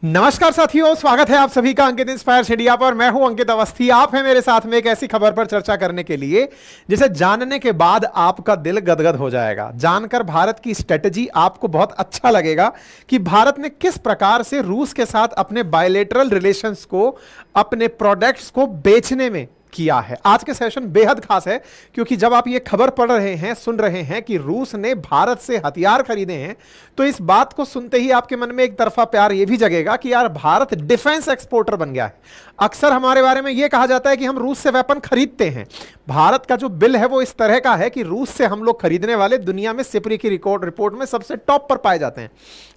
नमस्कार साथियों, स्वागत है आप सभी का अंकित इंस्पायर्स इंडिया पर। मैं हूं अंकित अवस्थी। आप हैं मेरे साथ में एक ऐसी खबर पर चर्चा करने के लिए जिसे जानने के बाद आपका दिल गदगद हो जाएगा। जानकर भारत की स्ट्रेटजी आपको बहुत अच्छा लगेगा कि भारत ने किस प्रकार से रूस के साथ अपने बायलेटरल रिलेशंस को, अपने प्रोडक्ट्स को बेचने में किया है। आज के सेशन बेहद खास है क्योंकि जब आप ये खबर पढ़ रहे हैं, सुन रहे हैं कि रूस ने भारत से हथियार खरीदे हैं, तो इस बात को सुनते ही आपके मन में एक तरफा प्यार ये भी जगेगा कि यार भारत डिफेंस एक्सपोर्टर बन गया है। अक्सर हमारे बारे में यह कहा जाता है कि हम रूस से वेपन खरीदते हैं। भारत का जो बिल है वो इस तरह का है कि रूस से हम लोग खरीदने वाले दुनिया में सिपरी की रिपोर्ट में सबसे टॉप पर पाए जाते हैं।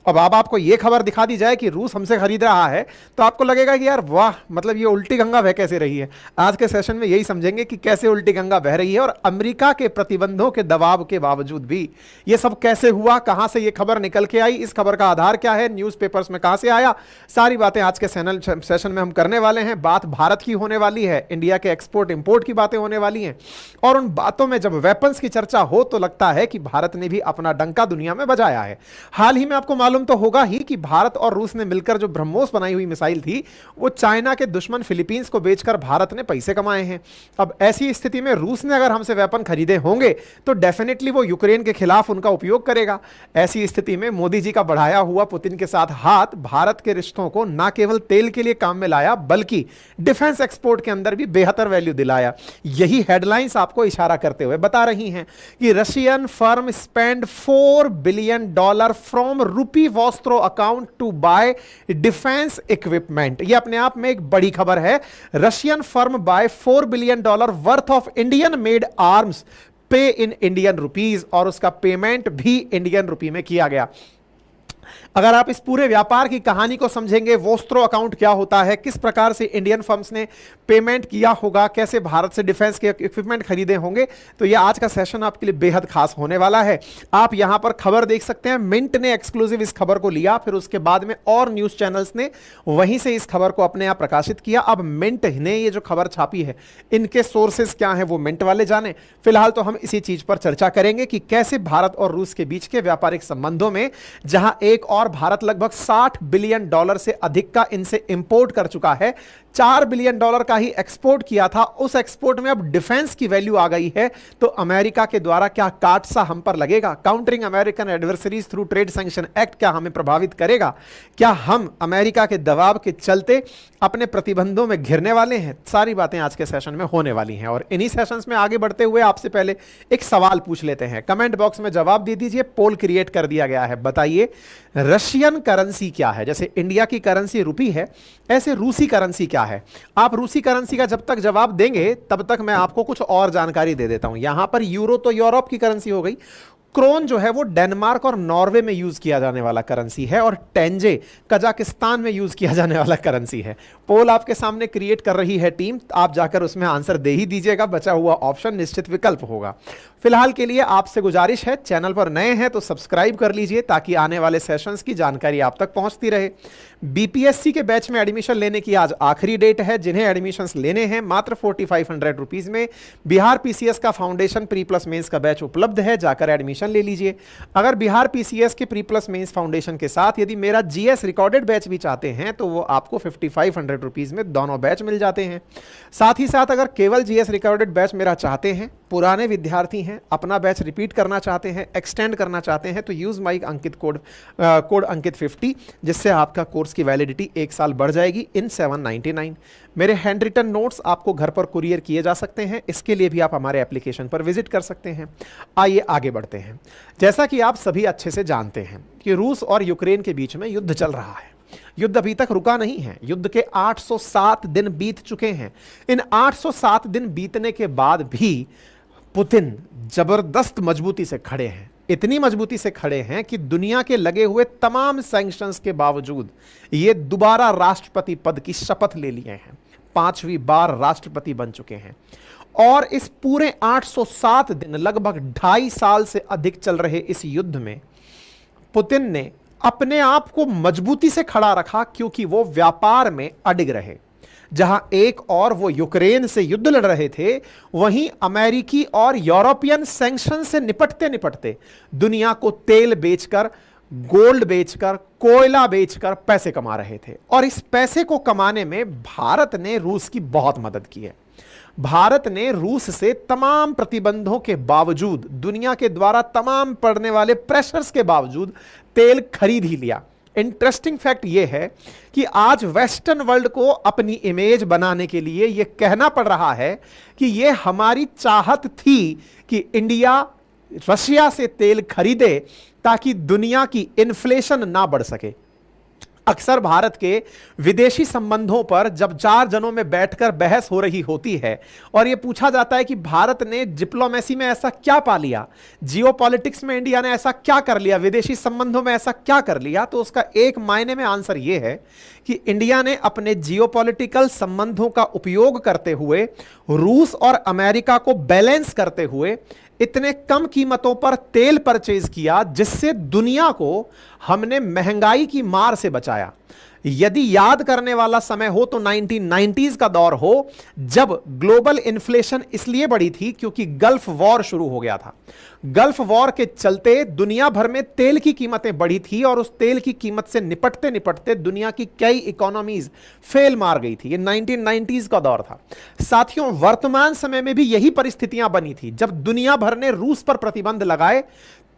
अब आपको यह खबर दिखा दी जाए कि रूस हमसे खरीद रहा है तो आपको लगेगा कि यार वाह, मतलब ये उल्टी गंगा बह कैसे रही है। आज के सेशन में यही समझेंगे कि कैसे उल्टी गंगा बह रही है और अमेरिका के प्रतिबंधों के दबाव के बावजूद भी ये सब कैसे हुआ, कहां से ये खबर निकल के आई, इस खबर का आधार क्या है, न्यूज़पेपर्स में कहां से आया, सारी बातें आज के सेशन में हम करने वाले हैं। बात भारत की होने वाली है, इंडिया के एक्सपोर्ट इंपोर्ट की बातें होने वाली हैं और उन बातों में जब वेपन्स की चर्चा हो तो लगता है कि भारत ने भी अपना डंका दुनिया में बजाया है। हाल ही में आपको मालूम तो होगा ही कि भारत और रूस ने मिलकर जो ब्रह्मोस बनाई हुई मिसाइल थी वो चाइना के दुश्मन फिलीपींस को बेचकर भारत ने पैसे कमाए हैं। अब ऐसी स्थिति में रूस ने अगर हमसे वेपन खरीदे होंगे तो डेफिनेटली वो यूक्रेन के खिलाफ उनका उपयोग करेगा। ऐसी स्थिति में मोदी जी का बढ़ाया हुआ पुतिन के साथ हाथ भारत के रिश्तों को न केवल तेल के लिए काम में लाया बल्कि डिफेंस एक्सपोर्ट के अंदर भी बेहतर वैल्यू दिलाया। यही हेडलाइंस आपको इशारा करते हुए बता रही हैं कि Russian firm spend $4 billion from rupee vostro account to buy defence equipment. यह अपने आप में एक बड़ी खबर है। Russian firm buy $4 billion worth of Indian made arms pay in Indian rupees, और उसका पेमेंट भी इंडियन रुपी में किया गया। अगर आप इस पूरे व्यापार की कहानी को समझेंगे, वोस्त्रो अकाउंट क्या होता है, किस प्रकार से इंडियन फर्म्स ने पेमेंट किया होगा, कैसे भारत से डिफेंस के इक्विपमेंट खरीदे होंगे, तो यह आज का सेशन आपके लिए बेहद खास होने वाला है। आप यहां पर खबर देख सकते हैं, मिंट ने एक्सक्लूसिव इस खबर को लिया, फिर उसके बाद में और न्यूज चैनल्स ने वहीं से इस खबर को अपने आप प्रकाशित किया। अब मिंट ने ये जो खबर छापी है, इनके सोर्सेस क्या है वो मिंट वाले जाने। फिलहाल तो हम इसी चीज पर चर्चा करेंगे कि कैसे भारत और रूस के बीच के व्यापारिक संबंधों में, जहां एक और भारत लगभग $60 बिलियन से अधिक का इनसे इंपोर्ट कर चुका है, $4 बिलियन का ही एक्सपोर्ट किया था, उस एक्सपोर्ट में अब डिफेंस की वैल्यू आ गई है, तो अमेरिका के द्वारा क्या काट सा हम पर लगेगा? Countering American adversaries through trade sanction act क्या हमें प्रभावित करेगा? क्या हम अमेरिका के दबाव के चलते अपने प्रतिबंधों में घिरने वाले हैं? सारी बातें आज के सेशन में होने वाली हैं और इन्हीं सेशंस में आगे बढ़ते हुए आपसे पहले एक सवाल पूछ लेते हैं। कमेंट बॉक्स में जवाब दे दीजिए, पोल क्रिएट कर दिया गया है। बताइए, रशियन करेंसी क्या है? जैसे इंडिया की करेंसी रुपी है, ऐसे रूसी करेंसी क्या है? आप रूसी करेंसी का जब तक जवाब देंगे तब तक मैं आपको कुछ और जानकारी दे देता हूं। यहां पर यूरो तो यूरोप की करेंसी हो गई, क्रोन जो है वो डेनमार्क और नॉर्वे में यूज किया जाने वाला करेंसी है, और टेंजे कजाकिस्तान में यूज किया जाने वाला करेंसी है। पोल आपके सामने क्रिएट कर रही है टीम, आप जाकर उसमें आंसर दे ही दीजिएगा, बचा हुआ ऑप्शन निश्चित विकल्प होगा। फिलहाल के लिए आपसे गुजारिश है, चैनल पर नए हैं तो सब्सक्राइब कर लीजिए ताकि आने वाले सेशंस की जानकारी आप तक पहुंचती रहे। बीपीएससी के बैच में एडमिशन लेने की आज आखिरी डेट है। जिन्हें एडमिशंस लेने हैं मात्र 4500 रुपीज में बिहार पीसीएस का फाउंडेशन प्री प्लस मेंस का बैच उपलब्ध है, जाकर एडमिशन ले लीजिए। अगर बिहार पीसीएस के प्री प्लस मेंस फाउंडेशन के साथ यदि मेरा जीएस रिकॉर्डेड बैच भी चाहते हैं तो वो आपको 5500 रुपीज में दोनों बैच मिल जाते हैं। साथ ही साथ अगर केवल जीएस रिकॉर्डेड बैच मेरा चाहते हैं, पुराने विद्यार्थी हैं, अपना बैच रिपीट करना चाहते हैं, एक्सटेंड करना चाहते हैं, तो यूज माई अंकित कोड अंकित 50, जिससे आपका कोर्स की वैलिडिटी 1 साल बढ़ जाएगी इन 799। मेरे हैंड रिटन नोट्स आपको घर पर कुरियर किए जा सकते हैं, इसके लिए भी आप हमारे एप्लीकेशन पर विजिट कर सकते हैं। आइए आगे बढ़ते हैं। जैसा कि आप सभी अच्छे से जानते हैं कि रूस और यूक्रेन के बीच में युद्ध चल रहा है। युद्ध अभी तक रुका नहीं है, युद्ध के 807 दिन बीत चुके हैं। इन 807 दिन बीतने के बाद भी पुतिन जबरदस्त मजबूती से खड़े हैं, इतनी मजबूती से खड़े हैं कि दुनिया के लगे हुए तमाम सैंक्शंस के बावजूद ये दोबारा राष्ट्रपति पद की शपथ ले लिए हैं, 5वीं बार राष्ट्रपति बन चुके हैं। और इस पूरे 807 दिन, लगभग 2.5 साल से अधिक चल रहे इस युद्ध में पुतिन ने अपने आप को मजबूती से खड़ा रखा, क्योंकि वो व्यापार में अडिग रहे। जहां एक और वो यूक्रेन से युद्ध लड़ रहे थे, वहीं अमेरिकी और यूरोपियन सैंक्शन से निपटते निपटते दुनिया को तेल बेचकर गोल्ड बेचकर, कोयला बेचकर पैसे कमा रहे थे। और इस पैसे को कमाने में भारत ने रूस की बहुत मदद की है। भारत ने रूस से तमाम प्रतिबंधों के बावजूद, दुनिया के द्वारा तमाम पड़ने वाले प्रेशर्स के बावजूद तेल खरीद ही लिया। इंटरेस्टिंग फैक्ट यह है कि आज वेस्टर्न वर्ल्ड को अपनी इमेज बनाने के लिए यह कहना पड़ रहा है कि यह हमारी चाहत थी कि इंडिया रशिया से तेल खरीदे ताकि दुनिया की इन्फ्लेशन ना बढ़ सके। अक्सर भारत के विदेशी संबंधों पर जब चार जनों में बैठकर बहस हो रही होती है और यह पूछा जाता है कि भारत ने डिप्लोमेसी में ऐसा क्या पा लिया, जियोपॉलिटिक्स में इंडिया ने ऐसा क्या कर लिया, विदेशी संबंधों में ऐसा क्या कर लिया, तो उसका एक मायने में आंसर यह है कि इंडिया ने अपने जियोपॉलिटिकल संबंधों का उपयोग करते हुए, रूस और अमेरिका को बैलेंस करते हुए इतने कम कीमतों पर तेल परचेज किया जिससे दुनिया को हमने महंगाई की मार से बचाया। यदि याद करने वाला समय हो तो 1990s का दौर हो, जब ग्लोबल इन्फ्लेशन इसलिए बढ़ी थी क्योंकि गल्फ वॉर शुरू हो गया था। गल्फ वॉर के चलते दुनिया भर में तेल की कीमतें बढ़ी थी और उस तेल की कीमत से निपटते निपटते दुनिया की कई इकोनॉमीज फेल मार गई थी। ये 1990s का दौर था। साथियों, वर्तमान समय में भी यही परिस्थितियां बनी थी। जब दुनिया भर ने रूस पर प्रतिबंध लगाए,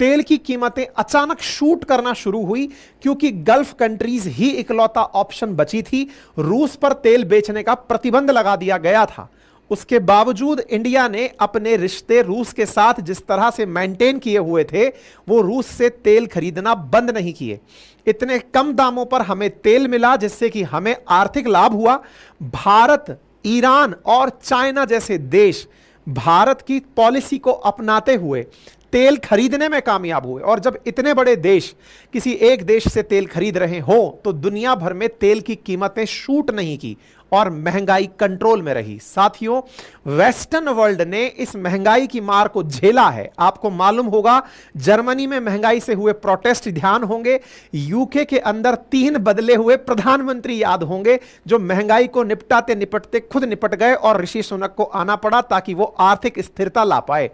तेल की कीमतें अचानक शूट करना शुरू हुई क्योंकि गल्फ कंट्रीज ही इकलौता ऑप्शन बची थी। रूस पर तेल बेचने का प्रतिबंध लगा दिया गया था। उसके बावजूद इंडिया ने अपने रिश्ते रूस के साथ जिस तरह से मेंटेन किए हुए थे, वो रूस से तेल खरीदना बंद नहीं किए। इतने कम दामों पर हमें तेल मिला जिससे कि हमें आर्थिक लाभ हुआ। भारत, ईरान और चाइना जैसे देश भारत की पॉलिसी को अपनाते हुए तेल खरीदने में कामयाब हुए। और जब इतने बड़े देश किसी एक देश से तेल खरीद रहे हो तो दुनिया भर में तेल की कीमतें शूट नहीं की और महंगाई कंट्रोल में रही। साथियों, वेस्टर्न वर्ल्ड ने इस महंगाई की मार को झेला है। आपको मालूम होगा, जर्मनी में महंगाई से हुए प्रोटेस्ट ध्यान होंगे, यूके के अंदर 3 बदले हुए प्रधानमंत्री याद होंगे जो महंगाई को निपटाते निपटते खुद निपट गए और ऋषि सुनक को आना पड़ा ताकि वो आर्थिक स्थिरता ला पाए।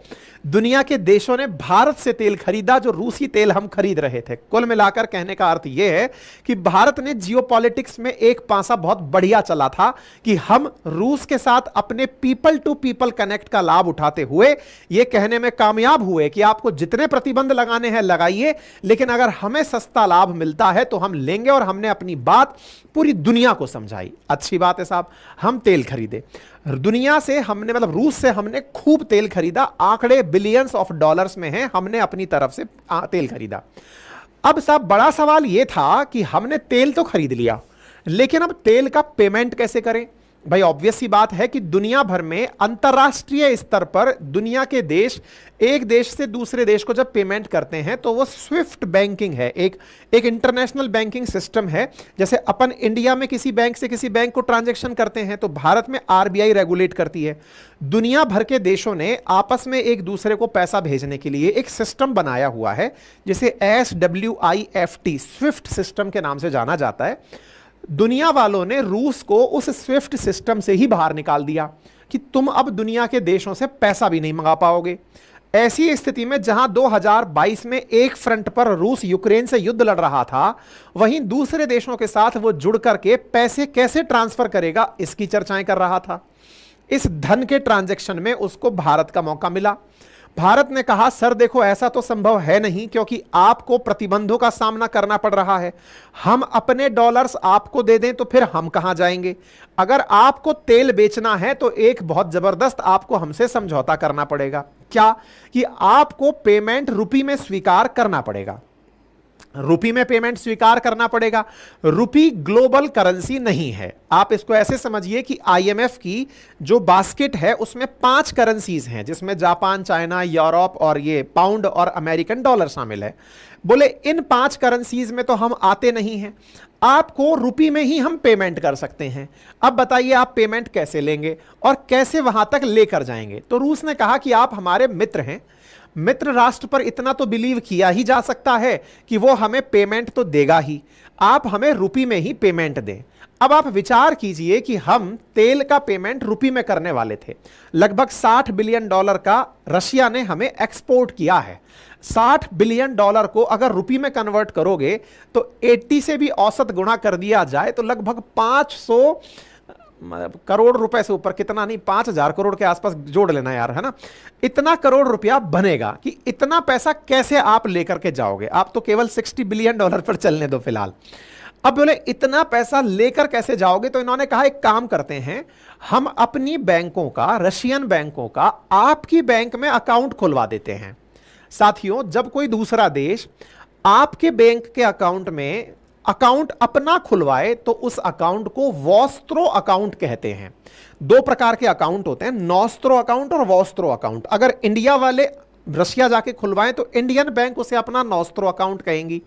दुनिया के देशों ने भारत से तेल खरीदा जो रूसी तेल हम खरीद रहे थे। कुल मिलाकर कहने का अर्थ यह है कि भारत ने जियोपॉलिटिक्स में एक पासा बहुत बढ़िया चला था कि हम रूस के साथ अपने पीपल टू पीपल कनेक्ट का लाभ उठाते हुए यह कहने में कामयाब हुए कि आपको जितने प्रतिबंध लगाने हैं लगाइए, लेकिन अगर हमें सस्ता लाभ मिलता है तो हम लेंगे। और हमने अपनी बात पूरी दुनिया को समझाई। अच्छी बात है साहब, हम तेल खरीदे दुनिया से, हमने मतलब रूस से हमने खूब तेल खरीदा। आंकड़े बिलियंस ऑफ डॉलर्स में हैं। हमने अपनी तरफ से तेल खरीदा। अब साहब बड़ा सवाल यह था कि हमने तेल तो खरीद लिया, लेकिन अब तेल का पेमेंट कैसे करें? भाई ऑब्वियस सी बात है कि दुनिया भर में अंतरराष्ट्रीय स्तर पर दुनिया के देश एक देश से दूसरे देश को जब पेमेंट करते हैं तो वो स्विफ्ट बैंकिंग है, एक इंटरनेशनल बैंकिंग सिस्टम है। जैसे अपन इंडिया में किसी बैंक से किसी बैंक को ट्रांजैक्शन करते हैं तो भारत में आरबीआई रेगुलेट करती है। दुनिया भर के देशों ने आपस में एक दूसरे को पैसा भेजने के लिए एक सिस्टम बनाया हुआ है जिसे SWIFT स्विफ्ट सिस्टम के नाम से जाना जाता है। दुनिया वालों ने रूस को उस स्विफ्ट सिस्टम से ही बाहर निकाल दिया कि तुम अब दुनिया के देशों से पैसा भी नहीं मंगा पाओगे। ऐसी स्थिति में जहां 2022 में एक फ्रंट पर रूस यूक्रेन से युद्ध लड़ रहा था, वहीं दूसरे देशों के साथ वो जुड़ करके पैसे कैसे ट्रांसफर करेगा इसकी चर्चाएं कर रहा था। इस धन के ट्रांजैक्शन में उसको भारत का मौका मिला। भारत ने कहा, सर देखो ऐसा तो संभव है नहीं क्योंकि आपको प्रतिबंधों का सामना करना पड़ रहा है। हम अपने डॉलर्स आपको दे दें तो फिर हम कहां जाएंगे? अगर आपको तेल बेचना है तो एक बहुत जबरदस्त आपको हमसे समझौता करना पड़ेगा। क्या? कि आपको पेमेंट रुपी में स्वीकार करना पड़ेगा। रुपी में पेमेंट स्वीकार करना पड़ेगा। रुपी ग्लोबल करेंसी नहीं है। आप इसको ऐसे समझिए कि आईएमएफ की जो बास्केट है उसमें 5 करेंसीज हैं जिसमें जापान, चाइना, यूरोप और ये पाउंड और अमेरिकन डॉलर शामिल है। बोले इन 5 करेंसीज में तो हम आते नहीं हैं, आपको रुपी में ही हम पेमेंट कर सकते हैं। अब बताइए आप पेमेंट कैसे लेंगे और कैसे वहां तक लेकर जाएंगे? तो रूस ने कहा कि आप हमारे मित्र हैं, मित्र राष्ट्र पर इतना तो बिलीव किया ही जा सकता है कि वो हमें पेमेंट तो देगा ही, आप हमें रुपी में ही पेमेंट दें। अब आप विचार कीजिए कि हम तेल का पेमेंट रुपी में करने वाले थे। लगभग $60 बिलियन का रशिया ने हमें एक्सपोर्ट किया है। $60 बिलियन को अगर रुपये में कन्वर्ट करोगे तो 80 से भी औसत गुणा कर दिया जाए तो लगभग 500 करोड़ रुपए से ऊपर, कितना नहीं, 5,000 करोड़ के आसपास जोड़ लेना यार, है ना। इतना करोड़ रुपया बनेगा कि इतना पैसा कैसे आप लेकर के जाओगे। आप तो केवल $60 बिलियन पर चलने दो फिलहाल। अब बोले इतना पैसा लेकर कैसे जाओगे, तो इन्होंने कहा एक काम करते हैं, हम अपनी बैंकों का, रशियन बैंकों का आपकी बैंक में अकाउंट खुलवा देते हैं। साथियों, जब कोई दूसरा देश आपके बैंक के अकाउंट में अकाउंट अपना खुलवाए तो उस अकाउंट को वॉस्त्रो अकाउंट कहते हैं। दो प्रकार के अकाउंट होते हैं, नॉस्त्रो अकाउंट और वॉस्त्रो अकाउंट। अगर इंडिया वाले रशिया जाके खुलवाएं तो इंडियन बैंक उसे अपना नॉस्त्रो अकाउंट कहेंगी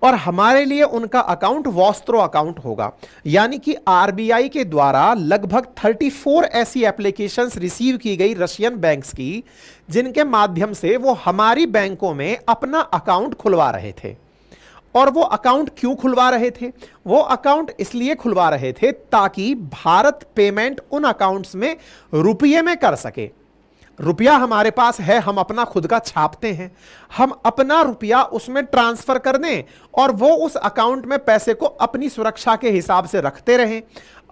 और हमारे लिए उनका अकाउंट वॉस्त्रो अकाउंट होगा। यानी कि आरबीआई के द्वारा लगभग 34 ऐसी एप्लीकेशंस रिसीव की गई रशियन बैंक्स की, जिनके माध्यम से वो हमारी बैंकों में अपना अकाउंट खुलवा रहे थे। और वो अकाउंट क्यों खुलवा रहे थे? वो अकाउंट इसलिए खुलवा रहे थे ताकि भारत पेमेंट उन अकाउंट्स में रुपये में कर सके। रुपया हमारे पास है, हम अपना खुद का छापते हैं, हम अपना रुपया उसमें ट्रांसफर कर दें और वो उस अकाउंट में पैसे को अपनी सुरक्षा के हिसाब से रखते रहें,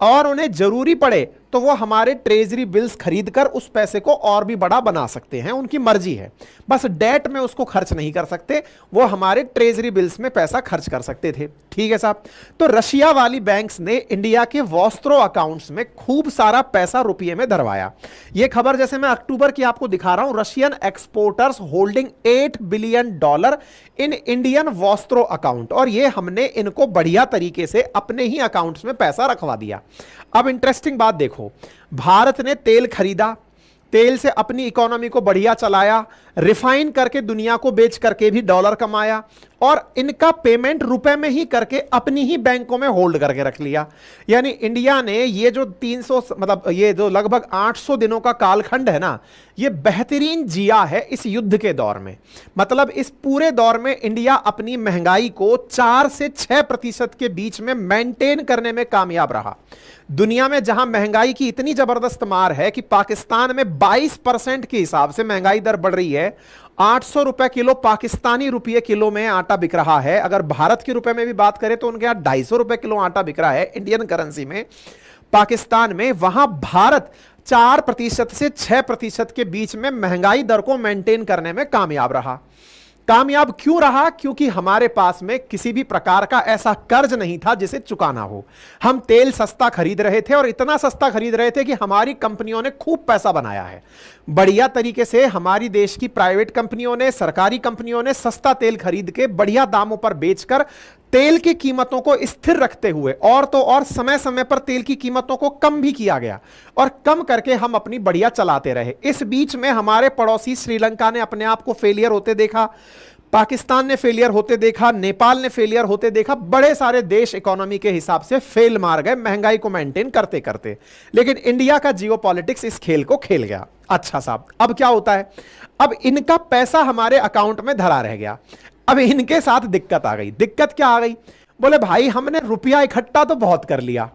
और उन्हें जरूरी पड़े तो वो हमारे ट्रेजरी बिल्स खरीदकर उस पैसे को और भी बड़ा बना सकते हैं, उनकी मर्जी है। बस डेट में उसको खर्च नहीं कर सकते, वो हमारे ट्रेजरी बिल्स में पैसा खर्च कर सकते थे। ठीक है साहब। तो रशिया वाली बैंक्स ने इंडिया के वॉस्त्रो अकाउंट्स में खूब सारा पैसा रुपये में धरवाया। ये खबर जैसे मैं अक्टूबर की आपको दिखा रहा हूं, Russian exporters holding $8 billion in Indian vostro account, और ये हमने इनको बढ़िया तरीके से अपने ही अकाउंट्स में पैसा रखवा दिया। अब इंटरेस्टिंग बात देखो, भारत ने तेल खरीदा, तेल से अपनी इकोनॉमी को बढ़िया चलाया, रिफाइन करके दुनिया को बेच करके भी डॉलर कमाया, और इनका पेमेंट रुपए में ही करके अपनी ही बैंकों में होल्ड करके रख लिया। यानी इंडिया ने ये जो 300 मतलब ये जो लगभग 800 दिनों का कालखंड है ना, ये बेहतरीन जिया है इस युद्ध के दौर में। मतलब इस पूरे दौर में इंडिया अपनी महंगाई को 4 से 6% के बीच में मेंटेन करने में कामयाब रहा। दुनिया में जहां महंगाई की इतनी जबरदस्त मार है कि पाकिस्तान में 22% के हिसाब से महंगाई दर बढ़ रही है। 800 रुपए किलो पाकिस्तानी रुपये किलो में आटा बिक रहा है। अगर भारत के रुपए में भी बात करें तो उनके यहां 250 रुपए किलो आटा बिक रहा है इंडियन करेंसी में। पाकिस्तान में, वहां भारत 4% से 6% के बीच में महंगाई दर को मेंटेन करने में कामयाब रहा। कामयाब क्यों रहा? क्योंकि हमारे पास में किसी भी प्रकार का ऐसा कर्ज नहीं था जिसे चुकाना हो। हम तेल सस्ता खरीद रहे थे, और इतना सस्ता खरीद रहे थे कि हमारी कंपनियों ने खूब पैसा बनाया है। बढ़िया तरीके से हमारी देश की प्राइवेट कंपनियों ने, सरकारी कंपनियों ने सस्ता तेल खरीद के बढ़िया दामों पर बेचकर तेल की कीमतों को स्थिर रखते हुए, और तो और समय समय पर तेल की कीमतों को कम भी किया गया, और कम करके हम अपनी बढ़िया चलाते रहे। इस बीच में हमारे पड़ोसी श्रीलंका ने अपने आप को फेलियर होते देखा, पाकिस्तान ने फेलियर होते देखा, नेपाल ने फेलियर होते देखा। बड़े सारे देश इकोनॉमी के हिसाब से फेल मार गए महंगाई को मेंटेन करते करते। लेकिन इंडिया का जियोपॉलिटिक्स इस खेल को खेल गया। अच्छा साहब, अब क्या होता है? अब इनका पैसा हमारे अकाउंट में धरा रह गया। अब इनके साथ दिक्कत आ गई। दिक्कत क्या आ गई? बोले भाई हमने रुपया इकट्ठा तो बहुत कर लिया,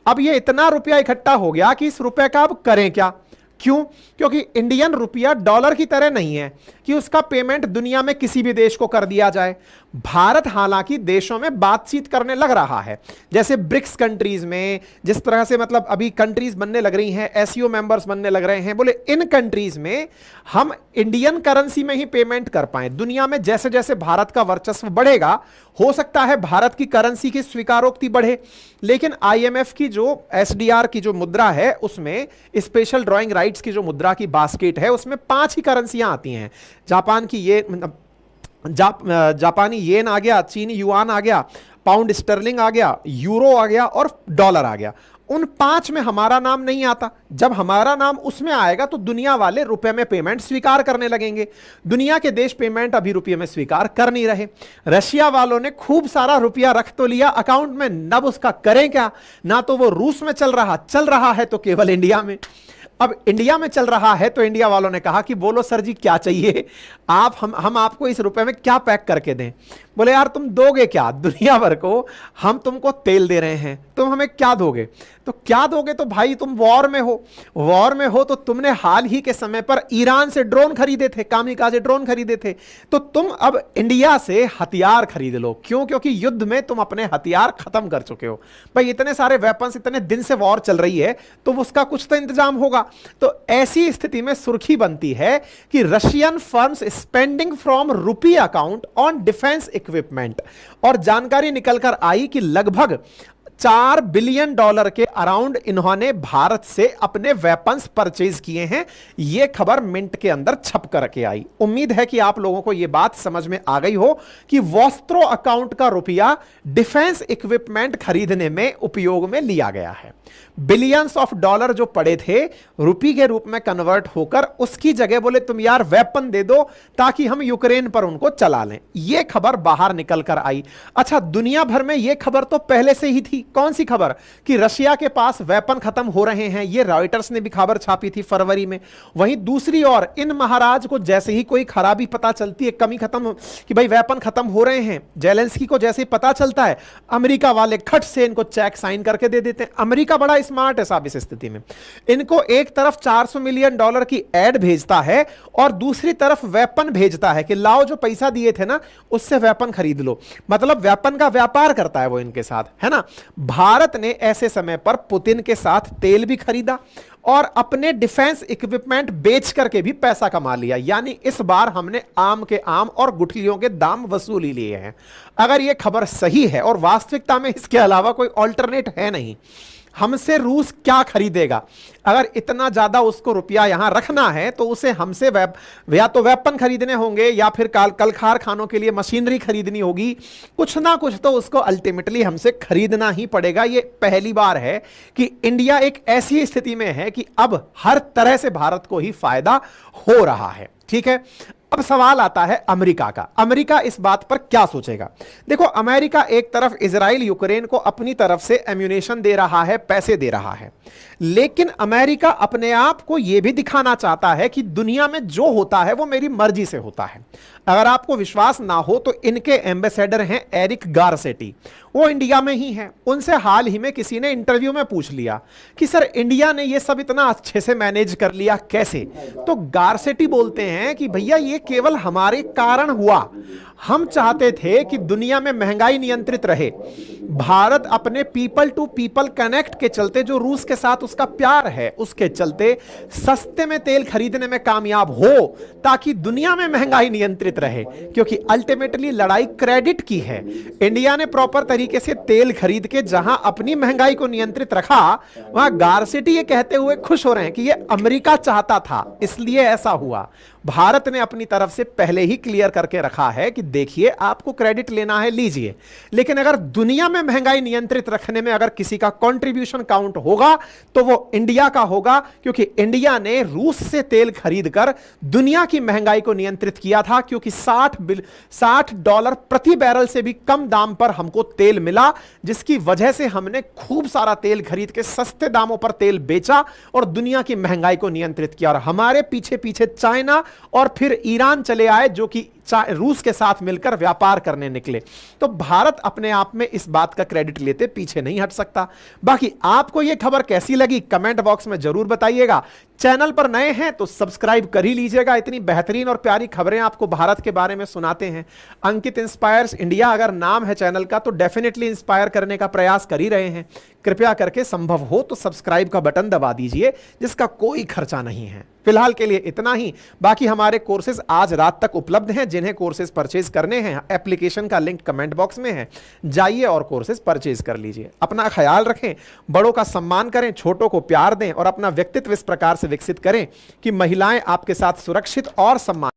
अब ये इतना रुपया इकट्ठा हो गया कि इस रुपए का अब करें क्या? क्यों? क्योंकि इंडियन रुपया डॉलर की तरह नहीं है कि उसका पेमेंट दुनिया में किसी भी देश को कर दिया जाए। भारत हालांकि देशों में बातचीत करने लग रहा है, जैसे ब्रिक्स कंट्रीज में जिस तरह से मतलब अभी कंट्रीज बनने लग रही हैं, एससीओ मेंबर्स बनने लग रहे हैं। बोले इन कंट्रीज में हम इंडियन करेंसी में ही पेमेंट कर पाए। दुनिया में जैसे जैसे भारत का वर्चस्व बढ़ेगा, हो सकता है भारत की करेंसी की स्वीकारोक्ति बढ़े। लेकिन आईएमएफ की जो एसडीआर की जो मुद्रा है, उसमें स्पेशल ड्राइंग राइट्स की जो मुद्रा की बास्केट है, उसमें 5 ही करेंसियां आती हैं। जापान की ये जापानी येन आ गया, चीनी युआन आ गया, पाउंड स्टर्लिंग आ गया, यूरो आ गया और डॉलर आ गया। उन 5 में हमारा नाम नहीं आता। जब हमारा नाम उसमें आएगा तो दुनिया वाले रुपए में पेमेंट स्वीकार करने लगेंगे। दुनिया के देश पेमेंट अभी रुपये में स्वीकार कर नहीं रहे। रशिया वालों ने खूब सारा रुपया रख तो लिया अकाउंट में, नब उसका करें क्या? ना तो वो रूस में चल रहा है तो केवल इंडिया में। अब इंडिया में चल रहा है तो इंडिया वालों ने कहा कि बोलो सर जी क्या चाहिए आप, हम आपको इस रुपए में क्या पैक करके दें। बोले यार तुम दोगे क्या दुनिया भर को, हम तुमको तेल दे रहे हैं, तुम हमें क्या दोगे? तो क्या दोगे? तो भाई तुम वॉर में हो, वॉर में हो तो तुमने हाल ही के समय पर ईरान से ड्रोन खरीदे थे, कामिकाज़े ड्रोन खरीदे थे, तो तुम अब इंडिया से हथियार खरीद लो। क्यों? क्योंकि युद्ध में तुम अपने हथियार खत्म कर चुके हो। भाई इतने सारे वेपन्स, इतने दिन से वॉर चल रही है, तो उसका कुछ तो इंतजाम होगा। तो ऐसी स्थिति में सुर्खी बनती है कि Russian firms spending from rupee account on defence equipment, और जानकारी निकलकर आई कि लगभग $4 बिलियन के अराउंड इन्होंने भारत से अपने वेपन्स परचेज किए हैं। यह खबर मिंट के अंदर छप करके आई। उम्मीद है कि आप लोगों को यह बात समझ में आ गई हो कि वॉस्त्रो अकाउंट का रुपया डिफेंस इक्विपमेंट खरीदने में उपयोग में लिया गया है। बिलियंस ऑफ डॉलर जो पड़े थे रुपी के रूप में कन्वर्ट होकर, उसकी जगह बोले तुम यार वेपन दे दो ताकि हम यूक्रेन पर उनको चला लें। यह खबर बाहर निकल कर आई। अच्छा, दुनिया भर में यह खबर तो पहले से ही थी। कौन सी खबर? कि रशिया के पास वेपन खत्म हो रहे हैं। यह रॉयटर्स ने भी खबर छापी थी फरवरी में। वहीं दूसरी ओर इन महाराज को जैसे ही कोई खराबी पता चलती है, कमी खत्म, कि भाई वेपन खत्म हो रहे हैं, जेलेंस्की को जैसे ही पता चलता है, अमेरिका वाले खट से इनको चेक साइन करके दे देते हैं। अमेरिका बड़ा स्मार्ट है साहब इस स्थिति में। इनको एक तरफ $400 मिलियन की एड भेजता है और दूसरी तरफ वेपन भेजता है कि लाओ जो पैसा दिए थे ना उससे वेपन खरीद लो। मतलब वेपन का व्यापार करता है वो इनके साथ, है ना। भारत ने ऐसे समय पर पुतिन के साथ तेल भी खरीदा और अपने डिफेंस इक्विपमेंट बेच करके भी पैसा कमा लिया। यानी इस बार हमने आम के आम और गुठलियों के दाम वसूल ही लिए हैं। अगर यह खबर सही है, और वास्तविकता में इसके अलावा कोई ऑल्टरनेट है नहीं, हमसे रूस क्या खरीदेगा? अगर इतना ज्यादा उसको रुपया यहां रखना है तो उसे हमसे या तो वेपन खरीदने होंगे या फिर कल कारखानों के लिए मशीनरी खरीदनी होगी। कुछ ना कुछ तो उसको अल्टीमेटली हमसे खरीदना ही पड़ेगा। ये पहली बार है कि इंडिया एक ऐसी स्थिति में है कि अब हर तरह से भारत को ही फायदा हो रहा है। ठीक है, अब सवाल आता है अमेरिका का। अमेरिका इस बात पर क्या सोचेगा? देखो, अमेरिका एक तरफ इजराइल यूक्रेन को अपनी तरफ से एम्यूनेशन दे रहा है, पैसे दे रहा है, लेकिन अमेरिका अपने आप को यह भी दिखाना चाहता है कि दुनिया में जो होता है वो मेरी मर्जी से होता है। अगर आपको विश्वास ना हो तो इनके एम्बेसडर हैं एरिक गारसेटी, वो इंडिया में ही हैं। उनसे हाल ही में किसी ने इंटरव्यू में पूछ लिया कि सर इंडिया ने ये सब इतना अच्छे से मैनेज कर लिया कैसे? तो गारसेटी बोलते हैं कि भैया ये केवल हमारे कारण हुआ। हम चाहते थे कि दुनिया में महंगाई नियंत्रित रहे। भारत अपने पीपल टू पीपल कनेक्ट के चलते, जो रूस के साथ उसका प्यार है उसके चलते, सस्ते में तेल खरीदने में कामयाब हो ताकि दुनिया में महंगाई नियंत्रित रहे। क्योंकि अल्टीमेटली लड़ाई क्रेडिट की है। इंडिया ने प्रॉपर तरीके से तेल खरीद के जहां अपनी महंगाई को नियंत्रित रखा, वहां गारसेटी ये कहते हुए खुश हो रहे हैं कि ये अमेरिका चाहता था इसलिए ऐसा हुआ। भारत ने अपनी तरफ से पहले ही क्लियर करके रखा है कि देखिए आपको क्रेडिट लेना है लीजिए, लेकिन अगर दुनिया में महंगाई नियंत्रित रखने में अगर किसी का कंट्रीब्यूशन काउंट होगा तो वो इंडिया का होगा। क्योंकि इंडिया ने रूस से तेल खरीदकर दुनिया की महंगाई को नियंत्रित किया था। क्योंकि $60 प्रति बैरल से भी कम दाम पर हमको तेल मिला, जिसकी वजह से हमने खूब सारा तेल खरीद के सस्ते दामों पर तेल बेचा और दुनिया की महंगाई को नियंत्रित किया। और हमारे पीछे पीछे चाइना और फिर ईरान चले आए, जो कि रूस के साथ मिलकर व्यापार करने निकले। तो भारत अपने आप में इस बात का क्रेडिट लेते पीछे नहीं हट सकता। बाकी आपको यह खबर कैसी लगी कमेंट बॉक्स में जरूर बताइएगा। चैनल पर नए हैं तो सब्सक्राइब कर ही लीजिएगा। इतनी बेहतरीन और प्यारी खबरें आपको भारत के बारे में सुनाते हैं। अंकित इंस्पायर्स इंडिया अगर नाम है चैनल का तो डेफिनेटली इंस्पायर करने का प्रयास कर ही रहे हैं। कृपया करके संभव हो तो सब्सक्राइब का बटन दबा दीजिए, जिसका कोई खर्चा नहीं है। फिलहाल के लिए इतना ही। बाकी हमारे कोर्सेज आज रात तक उपलब्ध हैं। जिन्हें कोर्सेज परचेज करने हैं, एप्लीकेशन का लिंक कमेंट बॉक्स में है, जाइए और कोर्सेज परचेज कर लीजिए। अपना ख्याल रखें, बड़ों का सम्मान करें, छोटों को प्यार दें और अपना व्यक्तित्व इस प्रकार से विकसित करें कि महिलाएं आपके साथ सुरक्षित और सम्मान